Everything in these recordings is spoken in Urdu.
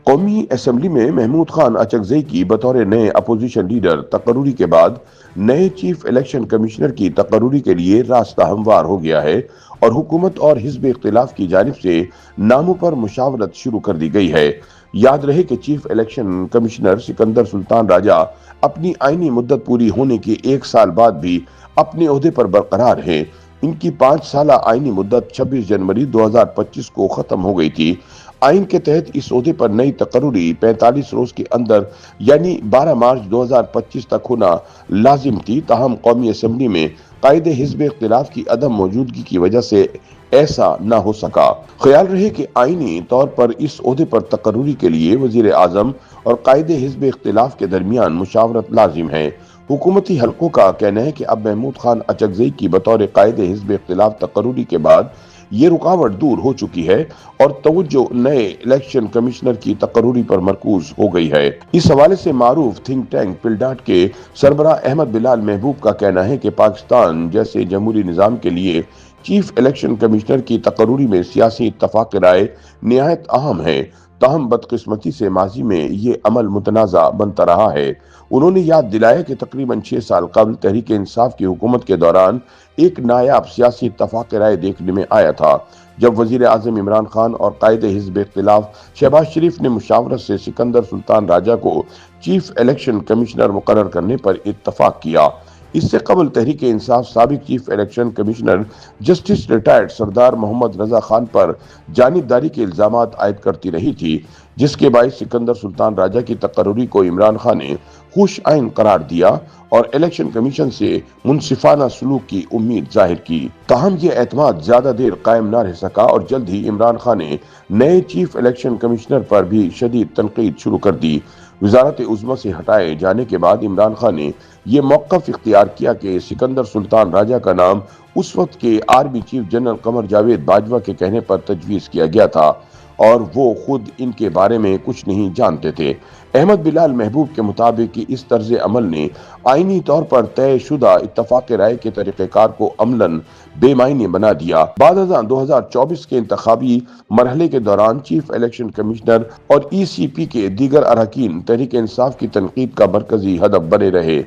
قومی اسمبلی میں محمود خان اچکزئی کی بطور نئے اپوزیشن لیڈر تقرری کے بعد نئے چیف الیکشن کمشنر کی تقرری کے لیے راستہ ہموار ہو گیا ہے اور حکومت اور حزب اختلاف کی جانب سے ناموں پر مشاورت شروع کر دی گئی ہے۔ یاد رہے کہ چیف الیکشن کمشنر سکندر سلطان راجہ اپنی آئینی مدت پوری ہونے کے 1 سال بعد بھی اپنے عہدے پر برقرار ہیں۔ ان کی 5 سالہ آئینی مدت 26 جنوری 2025 کو ختم ہو گئی تھی۔ آئین کے تحت اس عہدے پر نئی تقرری 45 روز کے اندر یعنی 12 مارچ 2025 تک ہونا لازم تھی، تاہم قومی اسمبلی میں قائد حزب اختلاف کی عدم موجودگی کی وجہ سے ایسا نہ ہو سکا۔ خیال رہے کہ آئینی طور پر اس عہدے پر تقرری کے لیے وزیر اعظم اور قائد حزب اختلاف کے درمیان مشاورت لازم ہے۔ حکومتی حلقوں کا کہنا ہے کہ اب محمود خان اچکزئی کی بطور قائد حزب اختلاف تقرری کے بعد یہ رکاوٹ دور ہو چکی ہے اور توجہ نئے الیکشن کمشنر کی تقرری پر مرکوز ہو گئی ہے۔ اس حوالے سے معروف تھنک ٹینک پلڈاٹ کے سربراہ احمد بلال محبوب کا کہنا ہے کہ پاکستان جیسے جمہوری نظام کے لیے چیف الیکشن کمشنر کی تقرری میں سیاسی اتفاق رائے نہایت اہم ہے، تاہم بدقسمتی سے ماضی میں یہ عمل متنازع بنتا رہا ہے۔ انہوں نے یاد دلایا کہ تقریباً 6 سال قبل تحریک انصاف کی حکومت کے دوران ایک نایاب سیاسی اتفاق رائے دیکھنے میں آیا تھا، جب وزیر اعظم عمران خان اور قائد حزب اختلاف شہباز شریف نے مشاورت سے سکندر سلطان راجہ کو چیف الیکشن کمشنر مقرر کرنے پر اتفاق کیا۔ اس سے قبل تحریک انصاف سابق chief election commissioner justice retired سردار محمد رضا خان پر جانبداری کے الزامات عائد کرتی رہی تھی، جس کے باعث سکندر سلطان راجہ کی تقرری کو عمران خان نے خوش آئین قرار دیا اور الیکشن کمیشن سے منصفانہ سلوک کی امید ظاہر کی۔ تاہم یہ اعتماد زیادہ دیر قائم نہ رہ سکا اور جلد ہی عمران خان نے نئے چیف الیکشن کمشنر پر بھی شدید تنقید شروع کر دی۔ وزارت عظمیٰ سے ہٹائے جانے کے بعد عمران خان نے یہ موقف اختیار کیا کہ سکندر سلطان راجہ کا نام اس وقت کے army chief general Qamar Javed Bajwa کے کہنے پر تجویز کیا گیا تھا اور وہ خود ان کے بارے میں کچھ نہیں جانتے تھے۔ احمد بلال محبوب کے مطابق کہ اس طرز عمل نے آئینی طور پر طے شدہ اتفاق رائے کے طریقہ کار کو عملاً بے معنی بنا دیا۔ بعد ازاں 2024 کے انتخابی مرحلے کے دوران چیف الیکشن کمشنر اور ای سی پی کے دیگر اراکین تحریک انصاف کی تنقید کا مرکزی ہدف بنے رہے۔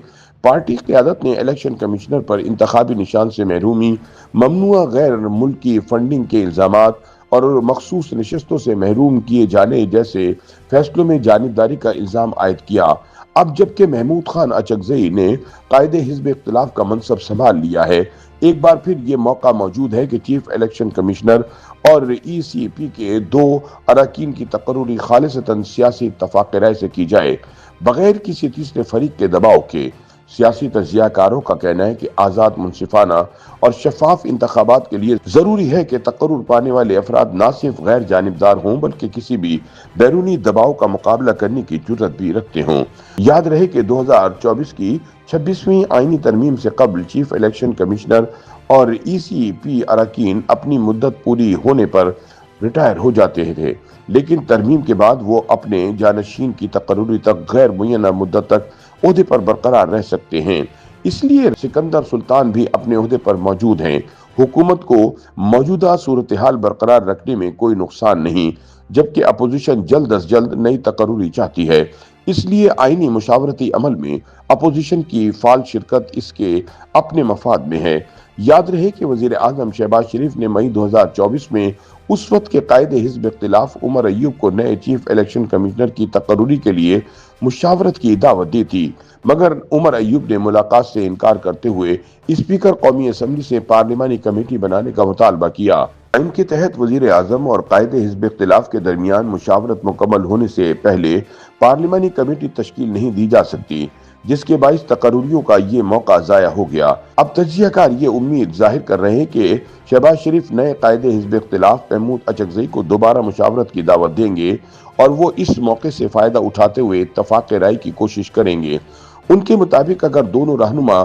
پارٹی قیادت نے الیکشن کمشنر پر انتخابی نشان سے محرومی، ممنوعہ غیر ملکی فنڈنگ کے الزامات اور مخصوص نشستوں سے محروم کیے جانے جیسے فیصلوں میں جانبداری کا الزام عائد کیا۔ اب جبکہ محمود خان اچکزئی نے قائد حزب اختلاف کا منصب سنبھال لیا ہے، ایک بار پھر یہ موقع موجود ہے کہ چیف الیکشن کمشنر اور ای سی پی کے 2 اراکین کی تقرری خالصتاً سیاسی اتفاق رائے سے کی جائے، بغیر کسی تیسرے فریق کے دباؤ کے۔ سیاسی تجزیہ کاروں کا کہنا ہے کہ آزاد، منصفانہ اور شفاف انتخابات کے لیے ضروری ہے کہ تقرر پانے والے افراد نہ صرف غیر جانبدار ہوں بلکہ کسی بھی بیرونی دباؤ کا مقابلہ کرنے کی جرات بھی رکھتے ہوں۔ یاد رہے کہ 2024 کی 26ویں آئینی ترمیم سے قبل چیف الیکشن کمشنر اور ای سی پی اراکین اپنی مدت پوری ہونے پر ریٹائر ہو جاتے تھے، لیکن ترمیم کے بعد وہ اپنے جانشین کی تقرری تک غیر معینہ مدت تک عہدے پر برقرار رہ سکتے ہیں۔ اس لیے سکندر سلطان بھی اپنے عہدے پر موجود ہیں۔ حکومت کو موجودہ صورتحال برقرار رکھنے میں کوئی نقصان نہیں، جبکہ اپوزیشن جلد از جلد نئی تقرری چاہتی ہے۔ اس لیے آئینی مشاورتی عمل میں اپوزیشن کی فعال شرکت اس کے اپنے مفاد میں ہے۔ یاد رہے کہ وزیر اعظم شہباز شریف نے مئی 2024 میں اس وقت کے قائد حزب اختلاف عمر ایوب کو نئے چیف الیکشن کمشنر کی تقرری کے لیے مشاورت کی دعوت دی تھی، مگر عمر ایوب نے ملاقات سے انکار کرتے ہوئے اسپیکر قومی اسمبلی سے پارلیمانی کمیٹی بنانے کا مطالبہ کیا۔ ان کے تحت وزیر اعظم اور قائد حزب اختلاف کے درمیان مشاورت مکمل ہونے سے پہلے پارلیمانی کمیٹی تشکیل نہیں دی جا سکتی، جس کے باعث تقرریوں کا یہ موقع ضائع ہو گیا۔ اب تجزیہ کار یہ امید ظاہر کر رہے ہیں کہ شہباز شریف نئے قائد حزب اختلاف محمود اچکزئی کو دوبارہ مشاورت کی دعوت دیں گے اور وہ اس موقع سے فائدہ اٹھاتے ہوئے اتفاق رائے کی کوشش کریں گے۔ ان کے مطابق اگر دونوں رہنما